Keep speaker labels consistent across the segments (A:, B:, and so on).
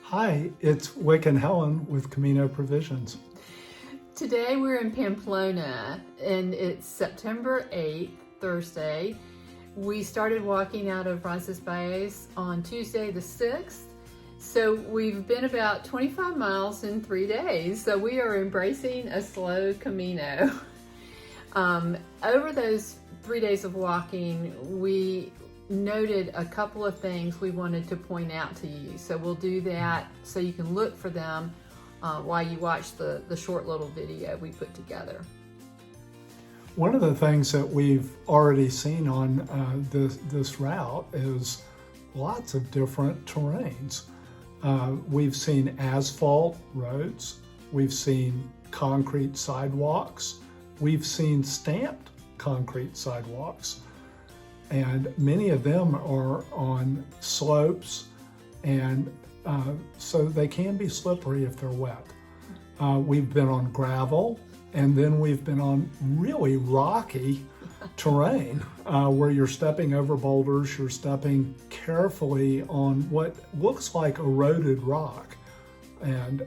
A: Hi, it's Wick and Helen with Camino Provisions.
B: Today we're in Pamplona and it's September 8th, Thursday. We started walking out of Roncesvalles on Tuesday the 6th. So we've been about 25 miles in 3 days. So we are embracing a slow Camino. Over those 3 days of walking, we noted a couple of things we wanted to point out to you. So we'll do that so you can look for them while you watch the short little video we put together.
A: One of the things that we've already seen on this route is lots of different terrains. We've seen asphalt roads, we've seen concrete sidewalks, we've seen stamped concrete sidewalks, and many of them are on slopes, and so they can be slippery if they're wet. We've been on gravel, and then we've been on really rocky terrain where you're stepping over boulders, you're stepping carefully on what looks like eroded rock. And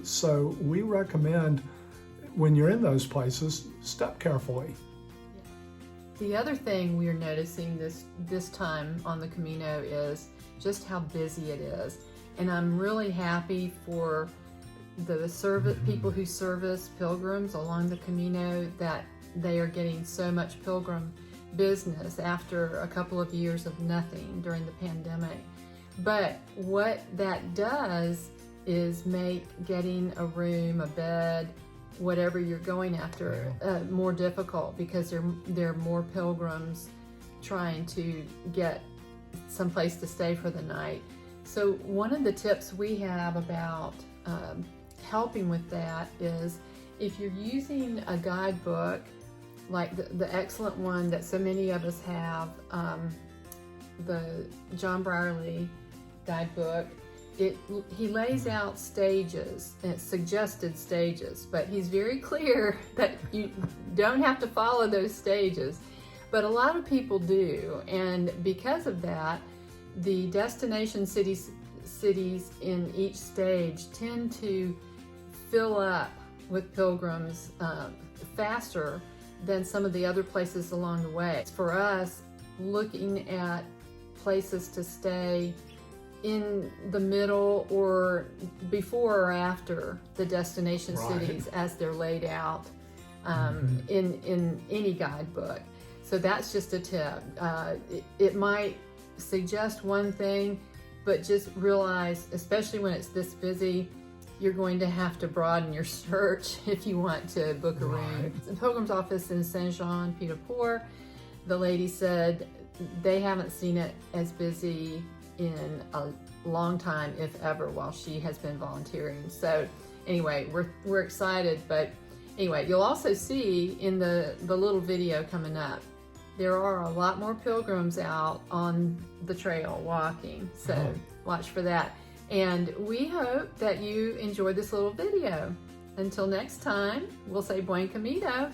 A: so we recommend when you're in those places, step carefully.
B: The other thing we're noticing this time on the Camino is just how busy it is. And I'm really happy for the people who service pilgrims along the Camino, that they are getting so much pilgrim business after a couple of years of nothing during the pandemic. But what that does is make getting a room, a bed, whatever you're going after, more difficult, because there are more pilgrims trying to get someplace to stay for the night. So one of the tips we have about helping with that is, if you're using a guidebook like the excellent one that so many of us have, the John Brierley guidebook, he lays out stages, and it's suggested stages, but he's very clear that you don't have to follow those stages. But a lot of people do, and because of that, the destination cities in each stage tend to fill up with pilgrims faster than some of the other places along the way. For us, looking at places to stay in the middle or before or after the destination cities as they're laid out in any guidebook. So that's just a tip. It might suggest one thing, but just realize, especially when it's this busy, you're going to have to broaden your search if you want to book a room. The Pilgrim's office in Saint-Jean-Pied-de-Port, the lady said they haven't seen it as busy in a long time, if ever, while she has been volunteering. So anyway, we're excited. But anyway, you'll also see in the little video coming up, there are a lot more pilgrims out on the trail walking. So watch for that. And we hope that you enjoyed this little video. Until next time, we'll say Buen Camino,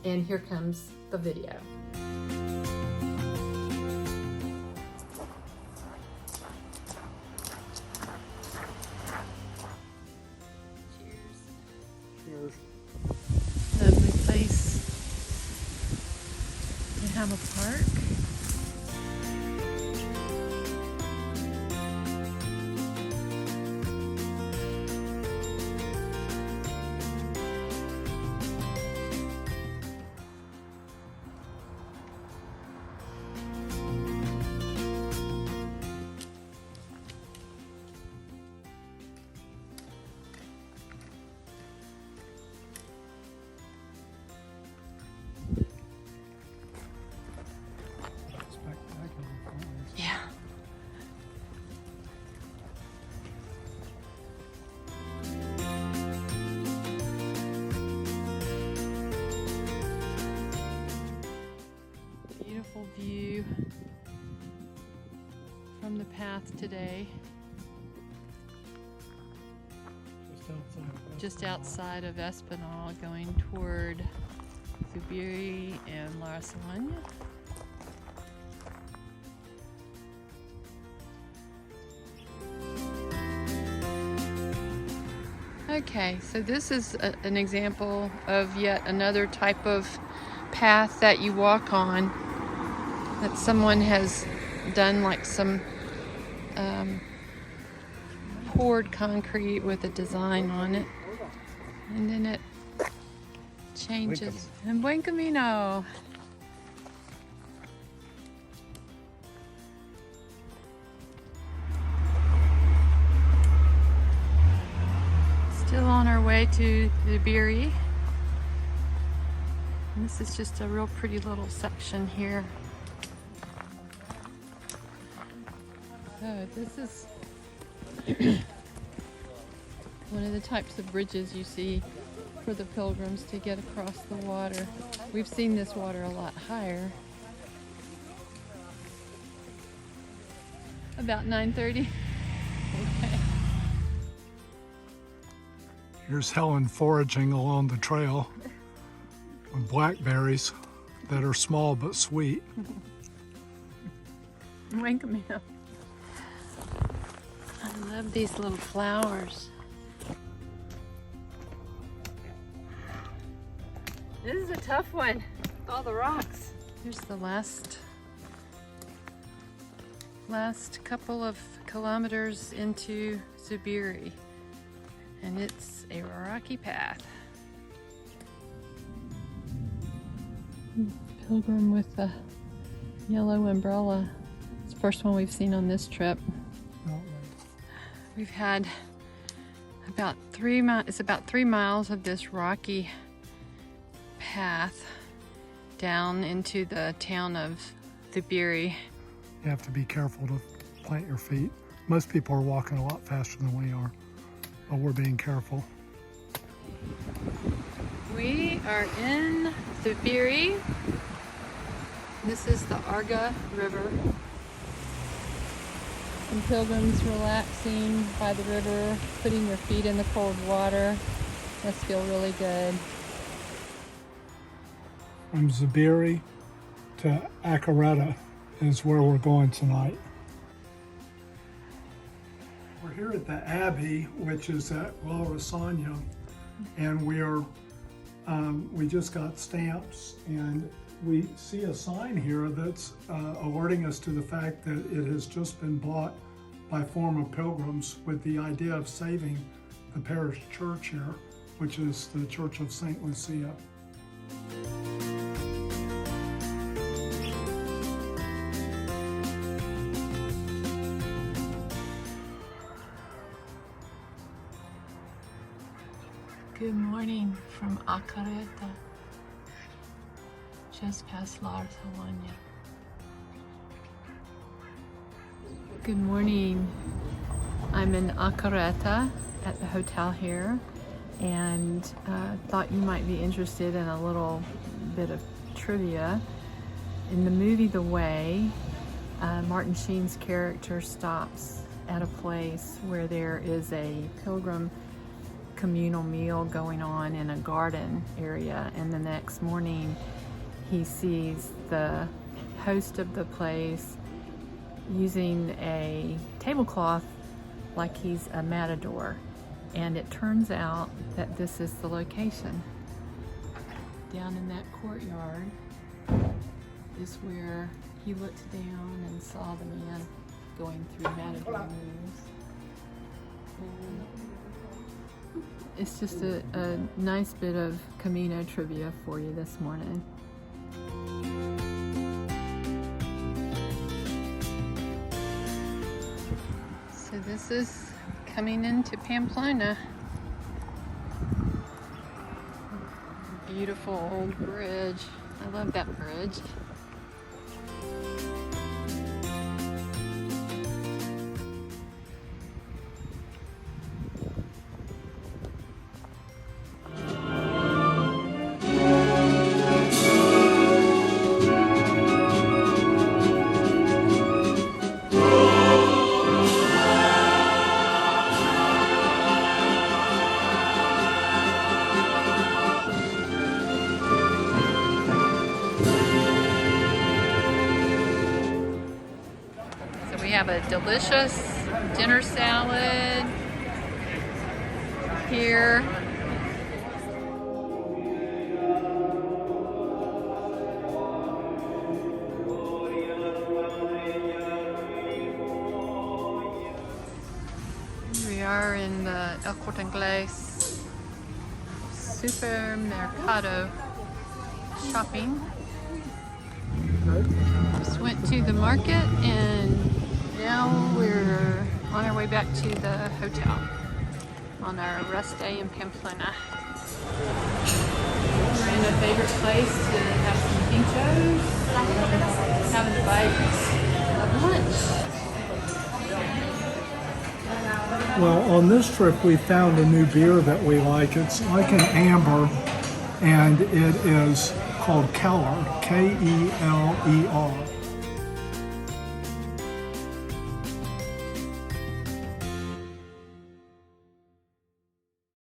B: and here comes the video.
A: Cheers.
B: Lovely place to have a park. Yeah. Beautiful view from the path today. Just outside of Espinal, going toward Zubiri and La Rosagne. Okay, so this is an example of yet another type of path that you walk on that someone has done, like some poured concrete with a design on it, and then it changes. And Buen Camino. Still on our way to the Biri. And this is just a real pretty little section here. So this is one of the types of bridges you see for the pilgrims to get across the water. We've seen this water a lot higher. About 9:30. Okay.
A: Here's Helen foraging along the trail with blackberries that are small but sweet.
B: Buen Camino. I love these little flowers. This is a tough one. All the rocks. Here's the last couple of kilometers into Zubiri, and it's a rocky path. Pilgrim with a yellow umbrella. It's the first one we've seen on this trip. We've had about 3 miles. It's about 3 miles of this rocky path down into the town of Zubiri.
A: You have to be careful to plant your feet. Most people are walking a lot faster than we are, but we're being careful.
B: We are in Zubiri. This is the Arga River. Some pilgrims relaxing by the river, putting their feet in the cold water. Must feel really good.
A: From Zubiri to Akerreta is where we're going tonight. We're here at the Abbey, which is at La Rosagna, and we just got stamps, and we see a sign here that's alerting us to the fact that it has just been bought by former pilgrims with the idea of saving the parish church here, which is the Church of St. Lucia.
B: Good morning from Akerreta, just past La Rosagna. Good morning. I'm in Akerreta at the hotel here, and thought you might be interested in a little bit of trivia. In the movie The Way, Martin Sheen's character stops at a place where there is a pilgrim communal meal going on in a garden area, and the next morning he sees the host of the place using a tablecloth like he's a matador, and it turns out that this is the location. Down in that courtyard is where he looked down and saw the man going through matador moves. It's just a nice bit of Camino trivia for you this morning. So this is coming into Pamplona. Beautiful old bridge. I love that bridge. We have a delicious dinner salad, here. We are in the El Corte Inglés Supermercado shopping. Just went to the market and now we're on our way back to the hotel on our rest day in Pamplona. We're in a favorite place to have some pinchos, having a bite of lunch.
A: Well, on this trip we found a new beer that we like. It's like an amber, and it is called Keller, K-E-L-E-R.